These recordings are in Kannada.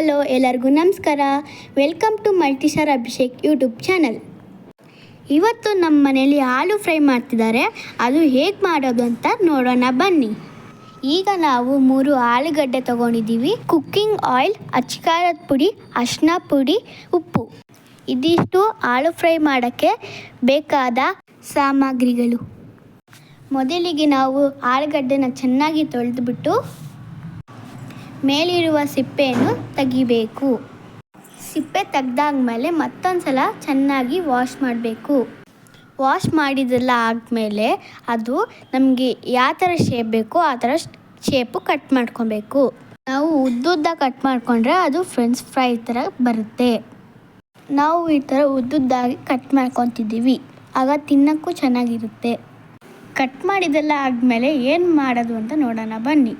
ಹಲೋ ಎಲ್ಲರಿಗೂ ನಮಸ್ಕಾರ. Welcome to multistar Abhishek YouTube channel. ಇವತ್ತು ನಮ್ಮ ಮನೆಯಲ್ಲಿ ಆಲೂ ಫ್ರೈ ಮಾಡ್ತಿದ್ದಾರೆ. ಅದು ಹೇಗೆ ಮಾಡೋದು ಅಂತ ನೋಡೋಣ ಬನ್ನಿ. ಈಗ ನಾವು 3 ಆಲೂಗಡ್ಡೆ ತೊಗೊಂಡಿದ್ದೀವಿ. ಕುಕ್ಕಿಂಗ್ ಆಯಿಲ್, ಅಚ್ಕಾರದ ಪುಡಿ, ಅರಿಶಿನ ಪುಡಿ, ಉಪ್ಪು. ಇದಿಷ್ಟು ಆಲೂ ಫ್ರೈ ಮಾಡೋಕ್ಕೆ ಬೇಕಾದ ಸಾಮಗ್ರಿಗಳು. ಮೊದಲಿಗೆ ನಾವು ಆಲೂಗಡ್ಡೆನ ಚೆನ್ನಾಗಿ ತೊಳೆದುಬಿಟ್ಟು ಮೇಲಿರುವ ಸಿಪ್ಪೆಯನ್ನು ತೆಗಿಬೇಕು. ಸಿಪ್ಪೆ ತೆಗೆದಾದ್ಮೇಲೆ ಮತ್ತೊಂದು ಸಲ ಚೆನ್ನಾಗಿ ವಾಶ್ ಮಾಡಬೇಕು. ವಾಶ್ ಮಾಡಿದೆಲ್ಲ ಆದಮೇಲೆ ಅದು ನಮಗೆ ಯಾವ ಥರ ಶೇಪ್ ಬೇಕೋ ಆ ಥರ ಶೇಪು ಕಟ್ ಮಾಡ್ಕೊಬೇಕು. ನಾವು ಉದ್ದುದ್ದ ಕಟ್ ಮಾಡಿಕೊಂಡ್ರೆ ಅದು ಫ್ರೆಂಚ್ ಫ್ರೈ ಥರ ಬರುತ್ತೆ. ನಾವು ಈ ಥರ ಉದ್ದುದ್ದಾಗಿ ಕಟ್ ಮಾಡ್ಕೊತಿದ್ದೀವಿ, ಆಗ ತಿನ್ನೋಕ್ಕೂ ಚೆನ್ನಾಗಿರುತ್ತೆ. ಕಟ್ ಮಾಡಿದೆಲ್ಲ ಆದಮೇಲೆ ಏನು ಮಾಡೋದು ಅಂತ ನೋಡೋಣ ಬನ್ನಿ.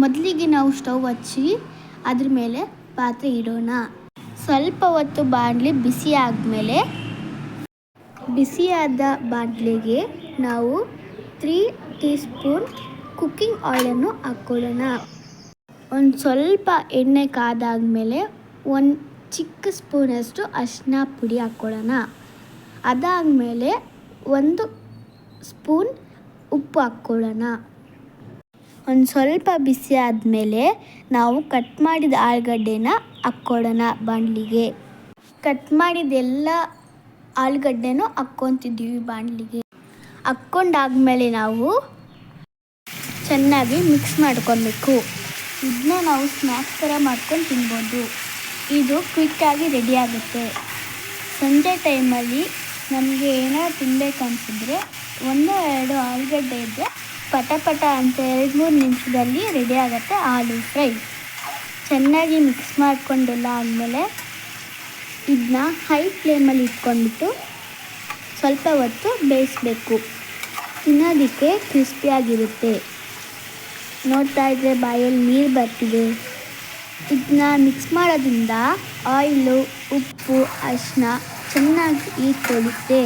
ಮೊದಲಿಗೆ ನಾವು ಸ್ಟವ್ ಹಚ್ಚಿ ಅದ್ರ ಮೇಲೆ ಪಾತ್ರೆ ಇಡೋಣ. ಸ್ವಲ್ಪ ಹೊತ್ತು ಬಾಣಲಿ ಬಿಸಿ ಆದಮೇಲೆ ಬಿಸಿಯಾದ ಬಾಣಲಿಗೆ ನಾವು 3 ಟೀ ಸ್ಪೂನ್ ಕುಕ್ಕಿಂಗ್ ಆಯಿಲನ್ನು ಹಾಕ್ಕೊಳ್ಳೋಣ. ಒಂದು ಸ್ವಲ್ಪ ಎಣ್ಣೆ ಕಾದಾದ್ಮೇಲೆ 1 ಚಿಕ್ಕ ಸ್ಪೂನಷ್ಟು ಅರಿಶಿನ ಪುಡಿ ಹಾಕ್ಕೊಳ್ಳೋಣ. ಅದಾದಮೇಲೆ 1 ಸ್ಪೂನ್ ಉಪ್ಪು ಹಾಕ್ಕೊಳ್ಳೋಣ. ಒಂದು ಸ್ವಲ್ಪ ಬಿಸಿ ಆದಮೇಲೆ ನಾವು ಕಟ್ ಮಾಡಿದ ಆಲೂಗಡ್ಡೆನ ಹಾಕ್ಕೊಳ್ಳೋಣ ಬಾಣಲಿಗೆ. ಕಟ್ ಮಾಡಿದೆಲ್ಲ ಆಲೂಗಡ್ಡೆನೂ ಹಾಕ್ಕೊತಿದ್ದೀವಿ ಬಾಣಲಿಗೆ. ಹಾಕ್ಕೊಂಡಾದ್ಮೇಲೆ ನಾವು ಚೆನ್ನಾಗಿ ಮಿಕ್ಸ್ ಮಾಡ್ಕೊಬೇಕು. ಇದನ್ನ ನಾವು ಸ್ನ್ಯಾಕ್ಸ್ ಥರ ಮಾಡ್ಕೊಂಡು ತಿನ್ಬೋದು. ಇದು ಕ್ವಿಕ್ಕಾಗಿ ರೆಡಿ ಆಗುತ್ತೆ. ಸಂಜೆ ಟೈಮಲ್ಲಿ ನಮಗೆ ಏನಾದ್ರು ತಿನ್ನಬೇಕು ಅನಿಸಿದ್ರೆ 1-2 ಆಲೂಗಡ್ಡೆ ಇದ್ದರೆ ಪಟ ಅಂತ 2-3 ನಿಮಿಷದಲ್ಲಿ ರೆಡಿ ಆಗುತ್ತೆ ಆಲೂ ಫ್ರೈ. ಚೆನ್ನಾಗಿ ಮಿಕ್ಸ್ ಮಾಡಿಕೊಂಡೆಲ್ಲ ಆದಮೇಲೆ ಇದನ್ನ ಹೈ ಫ್ಲೇಮಲ್ಲಿ ಇಟ್ಕೊಂಡ್ಬಿಟ್ಟು ಸ್ವಲ್ಪ ಹೊತ್ತು ಬೇಯಿಸಬೇಕು. ತಿನ್ನೋದಕ್ಕೆ ಕ್ರಿಸ್ಪಿಯಾಗಿರುತ್ತೆ. ನೋಡ್ತಾ ಇದ್ದರೆ ಬಾಯಲ್ಲಿ ನೀರು ಬರ್ತಿದೆ. ಇದನ್ನ ಮಿಕ್ಸ್ ಮಾಡೋದ್ರಿಂದ ಆಯಿಲು, ಉಪ್ಪು, ಅರಿಶಿನ ಚೆನ್ನಾಗಿ ಹೀರ್ಕೊಳ್ಳುತ್ತೆ.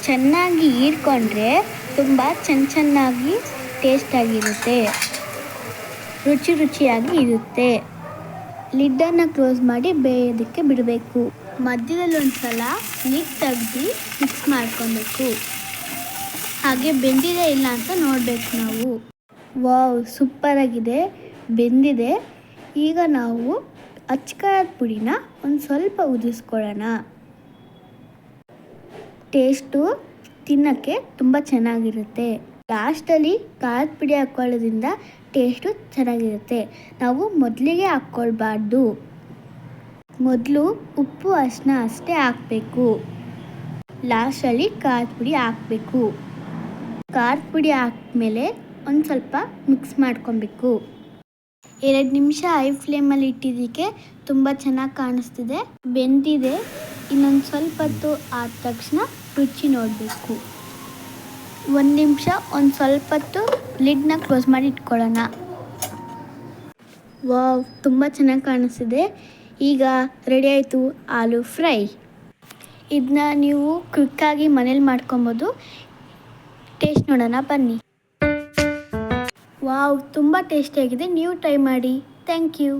ಚೆನ್ನಾಗಿ ಹೀರ್ಕೊಂಡ್ರೆ ತುಂಬ ಚೆನ್ನಾಗಿ ಟೇಸ್ಟಾಗಿರುತ್ತೆ, ರುಚಿಯಾಗಿ ಇರುತ್ತೆ. ಲಿಡ್ಡನ್ನು ಕ್ಲೋಸ್ ಮಾಡಿ ಬೇಯೋದಕ್ಕೆ ಬಿಡಬೇಕು. ಮಧ್ಯದಲ್ಲಿ ಒಂದು ಸಲ ಲಿಡ್ ತೆಗೆದು ಮಿಕ್ಸ್ ಮಾಡ್ಕೊಬೇಕು. ಹಾಗೆ ಬೆಂದಿದೆ ಇಲ್ಲ ಅಂತ ನೋಡಬೇಕು ನಾವು. ವಾವ್, ಸೂಪರಾಗಿದೆ, ಬೆಂದಿದೆ. ಈಗ ನಾವು ಅಚ್ಕಾರದ ಪುಡಿನ ಒಂದು ಸ್ವಲ್ಪ ಉದಿಸ್ಕೊಳ್ಳೋಣ. ಟೇಸ್ಟು ತಿನ್ನೋಕ್ಕೆ ತುಂಬ ಚೆನ್ನಾಗಿರುತ್ತೆ. ಲಾಸ್ಟಲ್ಲಿ ಖಾರದ ಪುಡಿ ಹಾಕ್ಕೊಳ್ಳೋದ್ರಿಂದ ಟೇಸ್ಟು ಚೆನ್ನಾಗಿರುತ್ತೆ. ನಾವು ಮೊದಲಿಗೆ ಹಾಕ್ಕೊಳ್ಬಾರ್ದು. ಮೊದಲು ಉಪ್ಪು, ಅರಿಶಿನ ಅಷ್ಟೇ ಹಾಕಬೇಕು. ಲಾಸ್ಟಲ್ಲಿ ಖಾರದ ಪುಡಿ ಹಾಕಬೇಕು. ಖಾರದ ಪುಡಿ ಹಾಕ್ಮೇಲೆ ಒಂದು ಸ್ವಲ್ಪ ಮಿಕ್ಸ್ ಮಾಡ್ಕೊಬೇಕು. 2 ನಿಮಿಷ ಹೈ ಫ್ಲೇಮಲ್ಲಿ ಇಟ್ಟಿದ್ದಕ್ಕೆ ತುಂಬ ಚೆನ್ನಾಗಿ ಕಾಣಿಸ್ತಿದೆ, ಬೆಂದಿದೆ. ಇನ್ನೊಂದು ಸ್ವಲ್ಪ ಹೊತ್ತು ಆದ ತಕ್ಷಣ ರುಚಿ ನೋಡಬೇಕು. 1 ನಿಮಿಷ ಒಂದು ಸ್ವಲ್ಪ ಹೊತ್ತು ಲಿಡ್ನ ಕ್ಲೋಸ್ ಮಾಡಿ ಇಟ್ಕೊಳ್ಳೋಣ. ವಾವ್, ತುಂಬ ಚೆನ್ನಾಗಿ ಕಾಣಿಸ್ತಿದೆ. ಈಗ ರೆಡಿ ಆಯಿತು ಆಲೂ ಫ್ರೈ. ಇದನ್ನ ನೀವು ಕ್ವಿಕ್ಕಾಗಿ ಮನೇಲಿ ಮಾಡ್ಕೊಬೋದು. ಟೇಸ್ಟ್ ನೋಡೋಣ ಬನ್ನಿ. ವಾವ್, ತುಂಬ ಟೇಸ್ಟಿಯಾಗಿದೆ. ನೀವು ಟ್ರೈ ಮಾಡಿ. Thank you.